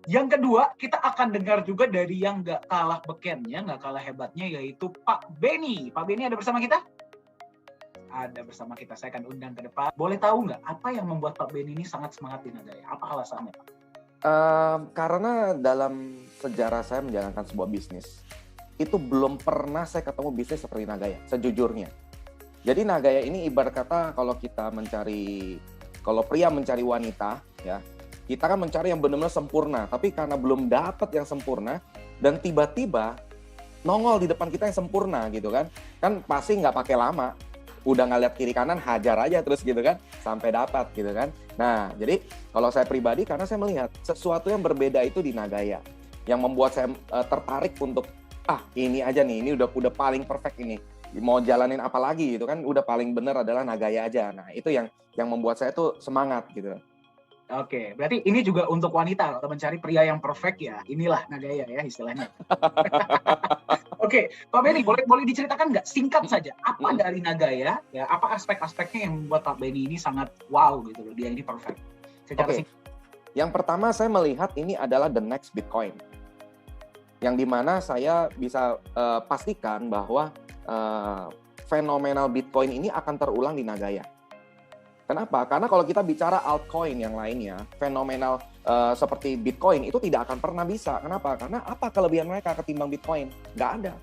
Yang kedua, kita akan dengar juga dari yang nggak kalah bekennya, nggak kalah hebatnya, yaitu Pak Benny. Pak Benny ada bersama kita? Ada bersama kita. Saya akan undang ke depan. Boleh tahu nggak apa yang membuat Pak Benny ini sangat semangat di Nagaya? Apa alasannya, Pak? Karena dalam sejarah saya menjalankan sebuah bisnis, itu belum pernah saya ketemu bisnis seperti Nagaya, sejujurnya. Jadi Nagaya ini ibarat kata kalau pria mencari wanita, ya, kita kan mencari yang benar-benar sempurna, tapi karena belum dapat yang sempurna, dan tiba-tiba nongol di depan kita yang sempurna gitu kan pasti nggak pakai lama, udah nggak lihat kiri kanan, hajar aja terus gitu kan, sampai dapat gitu kan. Nah, jadi kalau saya pribadi, karena saya melihat sesuatu yang berbeda itu di Nagaya, yang membuat saya tertarik untuk, ini aja nih, ini udah paling perfect ini, mau jalanin apa lagi gitu kan, udah paling bener adalah Nagaya aja. Nah, itu yang membuat saya tuh semangat gitu. Oke, berarti ini juga untuk wanita atau mencari pria yang perfect ya. Inilah Nagaya ya istilahnya. Oke, Pak Benny, boleh diceritakan nggak singkat saja apa dari Nagaya, ya apa aspek-aspeknya yang membuat Pak Benny ini sangat wow gitu loh, dia ini perfect. Secara Oke. Yang pertama saya melihat ini adalah the next Bitcoin. Yang dimana saya bisa pastikan bahwa fenomenal Bitcoin ini akan terulang di Nagaya. Kenapa? Karena kalau kita bicara altcoin yang lainnya, fenomenal seperti Bitcoin itu tidak akan pernah bisa. Kenapa? Karena apa kelebihan mereka ketimbang Bitcoin? Nggak ada.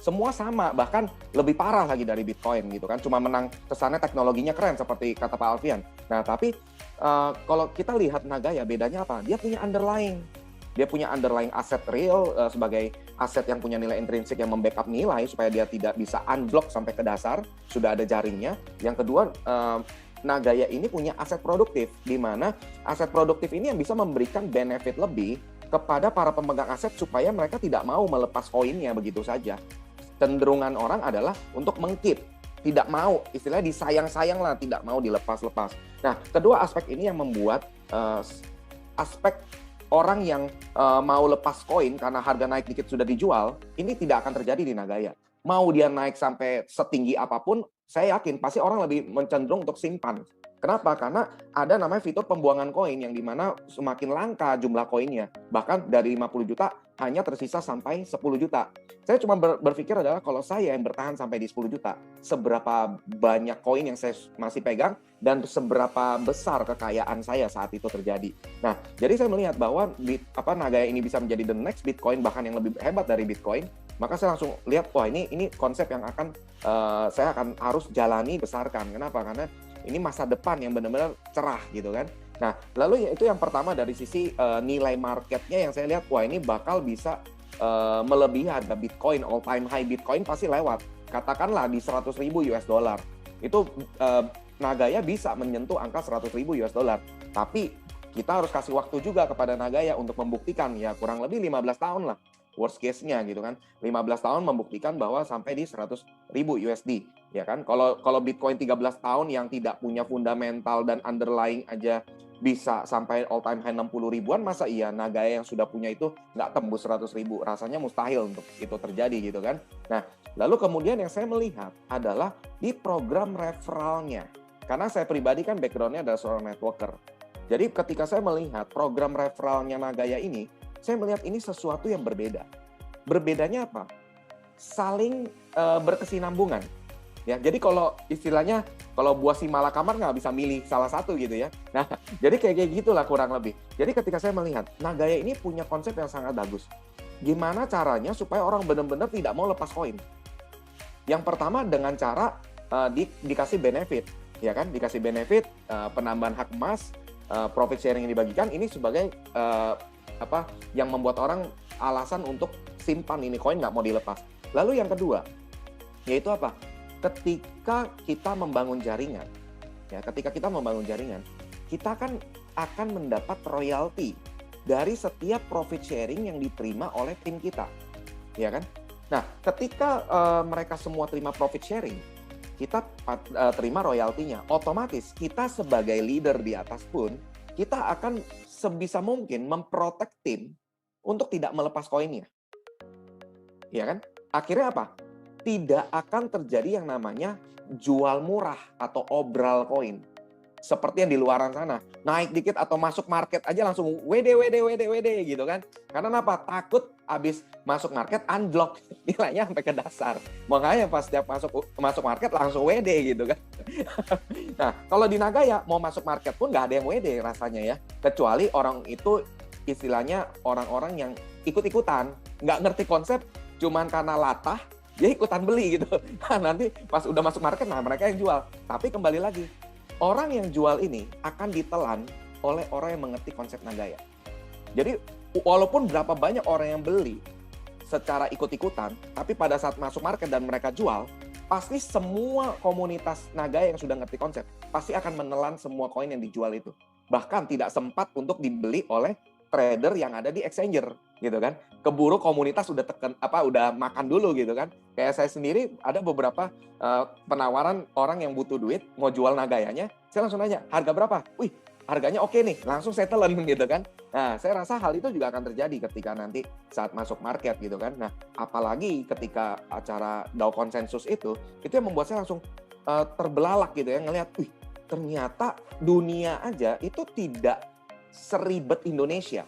Semua sama, bahkan lebih parah lagi dari Bitcoin gitu kan. Cuma menang kesannya teknologinya keren seperti kata Pak Alfian. Nah, tapi kalau kita lihat Nagaya, bedanya apa? Dia punya underlying. Dia punya underlying aset real sebagai aset yang punya nilai intrinsik yang membackup nilai supaya dia tidak bisa unblock sampai ke dasar, sudah ada jaringnya. Yang kedua, Nagaya ini punya aset produktif, di mana aset produktif ini yang bisa memberikan benefit lebih kepada para pemegang aset supaya mereka tidak mau melepas koinnya begitu saja. Cenderungan orang adalah untuk mengkeep, tidak mau, istilahnya disayang-sayang lah, tidak mau dilepas-lepas. Nah, kedua aspek ini yang membuat aspek orang yang mau lepas koin karena harga naik dikit sudah dijual, ini tidak akan terjadi di Nagaya. Mau dia naik sampai setinggi apapun, saya yakin pasti orang lebih cenderung untuk simpan. Kenapa? Karena ada namanya fitur pembuangan koin yang dimana semakin langka jumlah koinnya. Bahkan dari 50 juta hanya tersisa sampai 10 juta. Saya cuma berpikir adalah kalau saya yang bertahan sampai di 10 juta, seberapa banyak koin yang saya masih pegang dan seberapa besar kekayaan saya saat itu terjadi. Nah, jadi saya melihat bahwa Nagaya ini bisa menjadi the next Bitcoin, bahkan yang lebih hebat dari Bitcoin. Maka saya langsung lihat, wah ini konsep yang saya akan harus jalani, besarkan. Kenapa? Karena ini masa depan yang benar-benar cerah gitu kan. Nah, lalu itu yang pertama dari sisi nilai marketnya yang saya lihat, wah ini bakal bisa melebihi harga Bitcoin, all time high Bitcoin pasti lewat. Katakanlah di 100.000 US dollar. Itu Nagaya bisa menyentuh angka 100.000 US dollar. Tapi kita harus kasih waktu juga kepada Nagaya untuk membuktikan, ya kurang lebih 15 tahun lah. Worst case-nya gitu kan, 15 tahun membuktikan bahwa sampai di 100.000 USD, ya kan. Kalau Bitcoin 13 tahun yang tidak punya fundamental dan underlying aja bisa sampai all time high 60 ribuan, masa iya Nagaya yang sudah punya itu nggak tembus 100.000? Rasanya mustahil untuk itu terjadi gitu kan. Nah, lalu kemudian yang saya melihat adalah di program referralnya. Karena saya pribadi kan background-nya adalah seorang networker. Jadi ketika saya melihat program referralnya Nagaya ini, saya melihat ini sesuatu yang berbeda. Berbedanya apa? Saling berkesinambungan. Ya, jadi kalau istilahnya, kalau buah si malakamar nggak bisa milih salah satu gitu ya. Nah, jadi kayak gitulah kurang lebih. Jadi ketika saya melihat, Nagaya ini punya konsep yang sangat bagus. Gimana caranya supaya orang benar-benar tidak mau lepas koin? Yang pertama dengan cara dikasih benefit, ya kan? Dikasih benefit, penambahan hak emas, profit sharing yang dibagikan, ini sebagai yang membuat orang alasan untuk simpan ini koin, nggak mau dilepas. Lalu yang kedua, yaitu apa? Ketika kita membangun jaringan, ya, kita kan akan mendapat royalti dari setiap profit sharing yang diterima oleh tim kita, ya kan? Nah, ketika mereka semua terima profit sharing, kita terima royaltinya. Otomatis kita sebagai leader di atas pun, kita akan sebisa mungkin memprotek tim untuk tidak melepas koinnya. Ya kan? Akhirnya apa? Tidak akan terjadi yang namanya jual murah atau obral koin. seperti yang di luaran sana. Naik dikit atau masuk market aja langsung WD gitu kan. Karena apa? Takut habis masuk market unblock nilainya sampai ke dasar. Makanya pas setiap masuk market langsung WD gitu kan. Nah, kalau di Nagaya mau masuk market pun nggak ada yang WD rasanya ya. Kecuali orang itu istilahnya orang-orang yang ikut-ikutan, nggak ngerti konsep, cuman karena latah dia ikutan beli gitu. Nah, nanti pas udah masuk market, nah mereka yang jual. Tapi kembali lagi, orang yang jual ini akan ditelan oleh orang yang mengerti konsep Nagaya. Jadi walaupun berapa banyak orang yang beli secara ikut-ikutan, tapi pada saat masuk market dan mereka jual, pasti semua komunitas Nagaya yang sudah ngerti konsep pasti akan menelan semua koin yang dijual itu. Bahkan tidak sempat untuk dibeli oleh trader yang ada di exchanger gitu kan. Keburu komunitas udah udah makan dulu gitu kan. Kayak saya sendiri ada beberapa penawaran orang yang butuh duit mau jual Nagayanya, saya langsung nanya, harga berapa? Wih, harganya oke nih, langsung settlean gitu kan. Nah, saya rasa hal itu juga akan terjadi ketika nanti saat masuk market gitu kan. Nah, apalagi ketika acara DAO konsensus itu yang membuat saya langsung terbelalak gitu ya, ngelihat, wih, ternyata dunia aja itu tidak seribet Indonesia.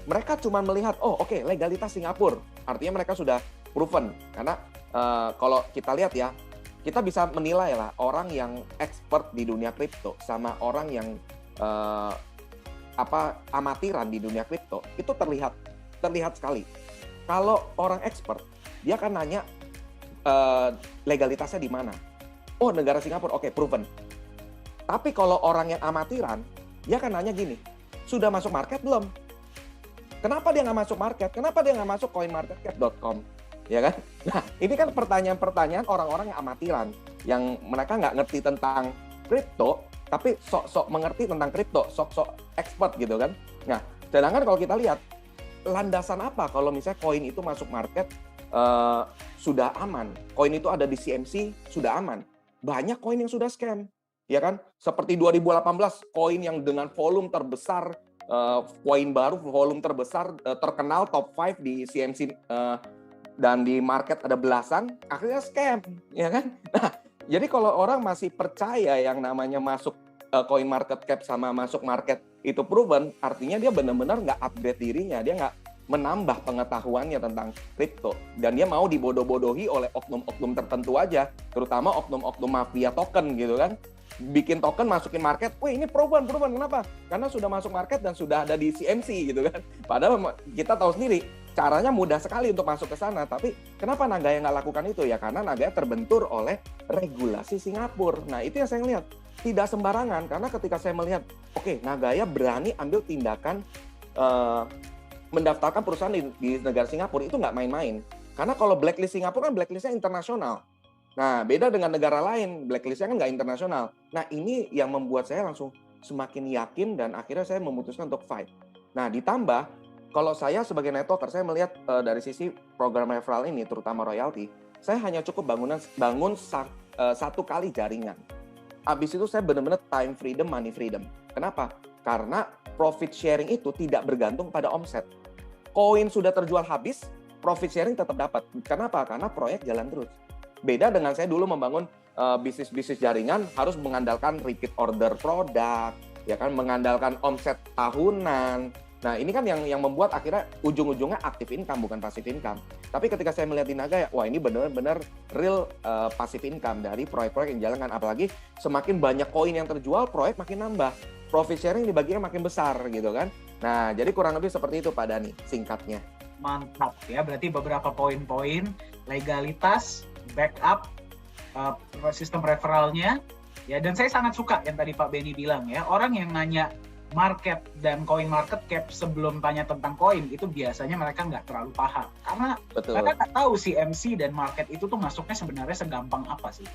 Mereka cuma melihat, oh oke, legalitas Singapura. Artinya mereka sudah proven. Karena kalau kita lihat ya, kita bisa menilai lah orang yang expert di dunia kripto sama orang yang amatiran di dunia kripto itu terlihat sekali. Kalau orang expert, dia akan nanya legalitasnya di mana. Oh, negara Singapura, oke, proven. Tapi kalau orang yang amatiran, dia akan nanya gini, sudah masuk market belum? Kenapa dia nggak masuk market? Kenapa dia nggak masuk coinmarketcap.com? Ya kan? Nah, ini kan pertanyaan-pertanyaan orang-orang yang amatiran, yang mereka nggak ngerti tentang kripto, tapi sok-sok mengerti tentang kripto, sok-sok expert gitu kan. Nah, sedangkan kalau kita lihat, landasan apa kalau misalnya koin itu masuk market sudah aman, koin itu ada di CMC sudah aman. Banyak koin yang sudah scam, ya kan? Seperti 2018, koin yang dengan volume terbesar, koin baru volume terbesar, terkenal top 5 di CMC dan di market ada belasan, akhirnya scam, ya kan? Nah, jadi kalau orang masih percaya yang namanya masuk coin market cap sama masuk market itu proven, artinya dia benar-benar nggak upgrade dirinya, dia nggak menambah pengetahuannya tentang kripto, dan dia mau dibodoh-bodohi oleh oknum-oknum tertentu aja, terutama oknum-oknum mafia token gitu kan. Bikin token masukin market, wih ini proven, kenapa? Karena sudah masuk market dan sudah ada di CMC gitu kan. Padahal kita tahu sendiri, caranya mudah sekali untuk masuk ke sana, tapi kenapa Nagaya nggak lakukan itu? Ya karena Nagaya terbentur oleh regulasi Singapura. Nah itu yang saya lihat, tidak sembarangan, karena ketika saya melihat, oke, Nagaya berani ambil tindakan mendaftarkan perusahaan di negara Singapura, itu nggak main-main. Karena kalau blacklist Singapura kan blacklistnya internasional. Nah, beda dengan negara lain, blacklistnya kan nggak internasional. Nah, ini yang membuat saya langsung semakin yakin dan akhirnya saya memutuskan untuk fight. Nah, ditambah, kalau saya sebagai networker, saya melihat dari sisi program referral ini, terutama royalty, saya hanya cukup bangun satu kali jaringan. Habis itu saya benar-benar time freedom, money freedom. Kenapa? Karena profit sharing itu tidak bergantung pada omset. Koin sudah terjual habis, profit sharing tetap dapat. Kenapa? Karena proyek jalan terus. Beda dengan saya dulu membangun bisnis-bisnis jaringan, harus mengandalkan repeat order produk, ya kan, mengandalkan omset tahunan. Nah, ini kan yang membuat akhirnya ujung-ujungnya aktif income, bukan passive income. Tapi ketika saya melihat di Nagaya, wah ini benar-benar real passive income dari proyek-proyek yang dijalankan. Apalagi semakin banyak koin yang terjual, proyek makin nambah. Profit sharing dibaginya makin besar gitu kan. Nah, jadi kurang lebih seperti itu Pak Dani, singkatnya. Mantap ya, berarti beberapa poin-poin, legalitas, backup, sistem referralnya, ya. Dan saya sangat suka yang tadi Pak Benny bilang ya, orang yang nanya market dan coin market cap sebelum tanya tentang koin itu biasanya mereka nggak terlalu paham, karena mereka nggak tahu CMC dan market itu tuh masuknya sebenarnya segampang apa sih.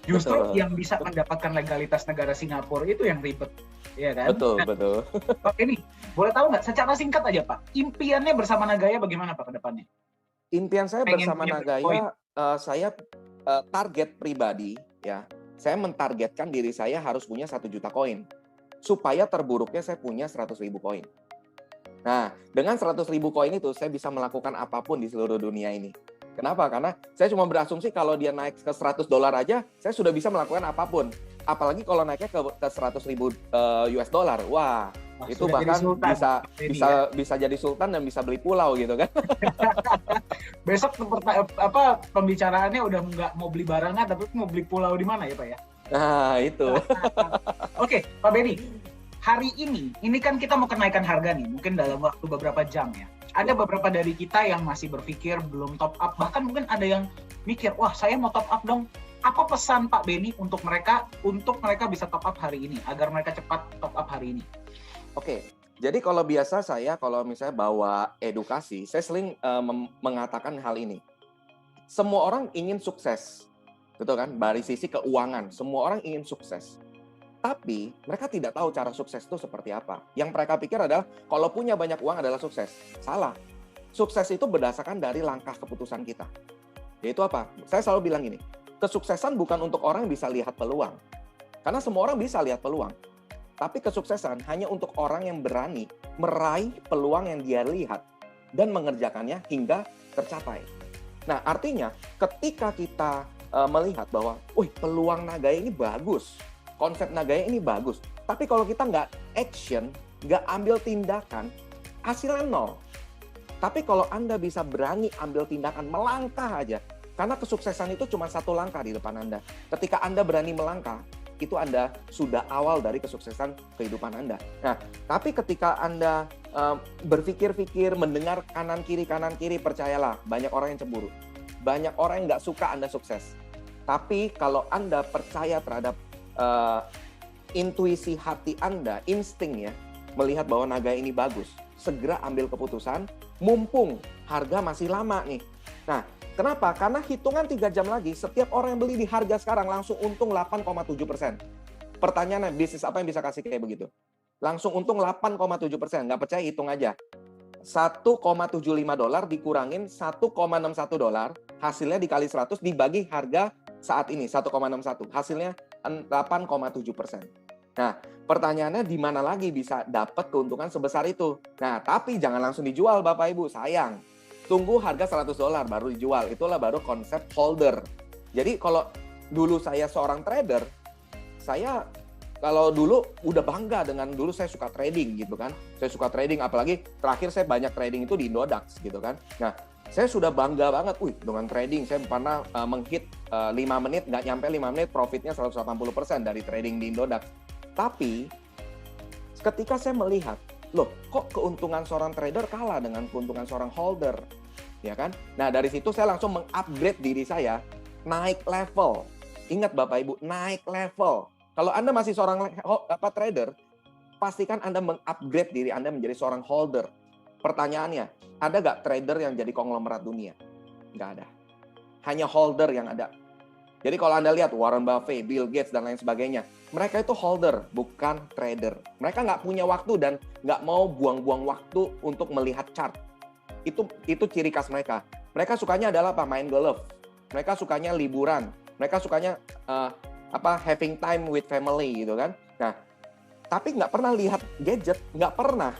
Justru yang bisa mendapatkan legalitas negara Singapura itu yang ribet, ya kan? Betul. Pak Benny, boleh tahu nggak secara singkat aja Pak, impiannya bersama Nagaya bagaimana Pak ke depannya? Impian saya bersama Nagaya, saya target pribadi ya, saya mentargetkan diri saya harus punya 1 juta koin. Supaya terburuknya saya punya 100.000 koin. Nah, dengan 100.000 koin itu saya bisa melakukan apapun di seluruh dunia ini. Kenapa? Karena saya cuma berasumsi kalau dia naik ke $100 aja, saya sudah bisa melakukan apapun. apalagi kalau naiknya ke 100.000 US dollar, wah itu sudah jadi bahkan sultan, bisa jadi sultan dan bisa beli pulau gitu kan. Besok pembicaraannya udah nggak mau beli barangan, tapi mau beli pulau di mana ya Pak ya? Nah itu. Oke, Pak Benny, hari ini kan kita mau kenaikan harga nih, mungkin dalam waktu beberapa jam ya. Ada beberapa dari kita yang masih berpikir belum top up, bahkan mungkin ada yang mikir, wah saya mau top up dong. Apa pesan Pak Benny untuk mereka bisa top up hari ini, agar mereka cepat top up hari ini? Oke, jadi kalau biasa kalau misalnya bawa edukasi, saya sering mengatakan hal ini. Semua orang ingin sukses, betul kan? Dari sisi keuangan, semua orang ingin sukses. Tapi mereka tidak tahu cara sukses itu seperti apa. Yang mereka pikir adalah kalau punya banyak uang adalah sukses. Salah. Sukses itu berdasarkan dari langkah keputusan kita. Yaitu apa? Saya selalu bilang gini, kesuksesan bukan untuk orang yang bisa lihat peluang. Karena semua orang bisa lihat peluang. Tapi kesuksesan hanya untuk orang yang berani meraih peluang yang dia lihat dan mengerjakannya hingga tercapai. Nah, artinya ketika kita melihat bahwa, peluang Nagaya ini bagus, konsep Nagaya ini bagus. Tapi kalau kita nggak action, nggak ambil tindakan, hasilnya nol. Tapi kalau Anda bisa berani ambil tindakan, melangkah aja. Karena kesuksesan itu cuma satu langkah di depan Anda. Ketika Anda berani melangkah, itu Anda sudah awal dari kesuksesan kehidupan Anda. Nah, tapi ketika Anda berpikir-pikir, mendengar kanan kiri, percayalah, banyak orang yang cemburu. Banyak orang yang nggak suka Anda sukses. Tapi kalau Anda percaya terhadap intuisi hati Anda, insting ya, melihat bahwa Nagaya ini bagus, segera ambil keputusan, mumpung harga masih lama nih. Nah, kenapa? Karena hitungan 3 jam lagi, setiap orang yang beli di harga sekarang langsung untung 8,7%. Pertanyaannya, bisnis apa yang bisa kasih kayak begitu? Langsung untung 8,7%, nggak percaya hitung aja. $1,75 dikurangin $1,61, hasilnya dikali 100 dibagi harga saat ini 1,61, hasilnya 8,7%. Nah, pertanyaannya di mana lagi bisa dapat keuntungan sebesar itu? Nah, tapi jangan langsung dijual Bapak Ibu, sayang. Tunggu harga $100 baru dijual, itulah baru konsep holder. Jadi kalau dulu saya seorang trader, saya kalau dulu udah bangga dengan dulu saya suka trading gitu kan. Saya suka trading, apalagi terakhir saya banyak trading itu di Indodax gitu kan. Nah, saya sudah bangga banget, dengan trading. Saya pernah menghit 5 menit, nggak nyampe 5 menit, profitnya 180% dari trading di Indodax. Tapi, ketika saya melihat, loh kok keuntungan seorang trader kalah dengan keuntungan seorang holder? Ya kan? Nah, dari situ saya langsung mengupgrade diri saya, naik level. Ingat Bapak Ibu, naik level. Kalau Anda masih seorang trader, pastikan Anda mengupgrade diri Anda menjadi seorang holder. Pertanyaannya, ada nggak trader yang jadi konglomerat dunia? Nggak ada. Hanya holder yang ada. Jadi kalau Anda lihat Warren Buffett, Bill Gates, dan lain sebagainya, mereka itu holder, bukan trader. Mereka nggak punya waktu dan nggak mau buang-buang waktu untuk melihat chart. Itu ciri khas mereka. Mereka sukanya adalah apa? Main golf. Mereka sukanya liburan. Mereka sukanya having time with family gitu kan. Nah, tapi nggak pernah lihat gadget, nggak pernah.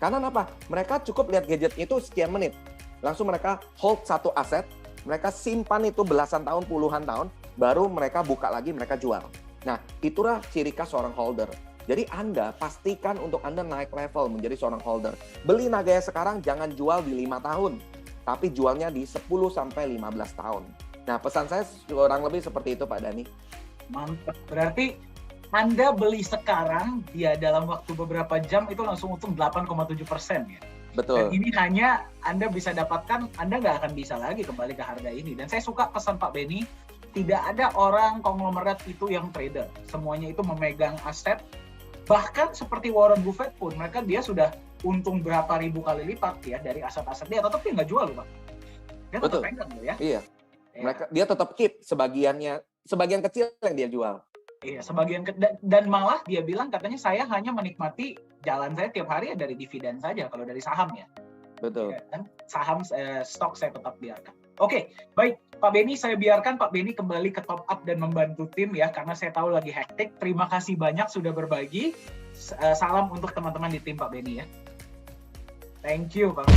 Karena apa? Mereka cukup lihat gadget itu sekian menit. Langsung mereka hold satu aset, mereka simpan itu belasan tahun, puluhan tahun, baru mereka buka lagi, mereka jual. Nah, itulah ciri khas seorang holder. Jadi Anda pastikan untuk Anda naik level menjadi seorang holder. Beli Nagaya sekarang jangan jual di 5 tahun, tapi jualnya di 10-15 tahun. Nah, pesan saya kurang lebih seperti itu Pak Dhani. Mantap. Berarti Anda beli sekarang, dia dalam waktu beberapa jam itu langsung untung 8,7% ya? Betul. Dan ini hanya Anda bisa dapatkan, Anda nggak akan bisa lagi kembali ke harga ini. Dan saya suka pesan Pak Benny, tidak ada orang konglomerat itu yang trader. Semuanya itu memegang aset. Bahkan seperti Warren Buffett pun, dia sudah untung berapa ribu kali lipat ya dari aset-aset dia, tetap dia nggak jual loh Pak. Dia tetap pegang loh ya. Iya. Dia tetap keep sebagian kecil yang dia jual. Iya, dan malah dia bilang katanya saya hanya menikmati jalan saya tiap hari ya dari dividen saja kalau dari saham ya. Betul. Ya, kan? Saham stok saya tetap biarkan. Oke, baik Pak Benny, saya biarkan Pak Benny kembali ke top up dan membantu tim ya karena saya tahu lagi hektik. Terima kasih banyak sudah berbagi. Salam untuk teman-teman di tim Pak Benny ya. Thank you Pak.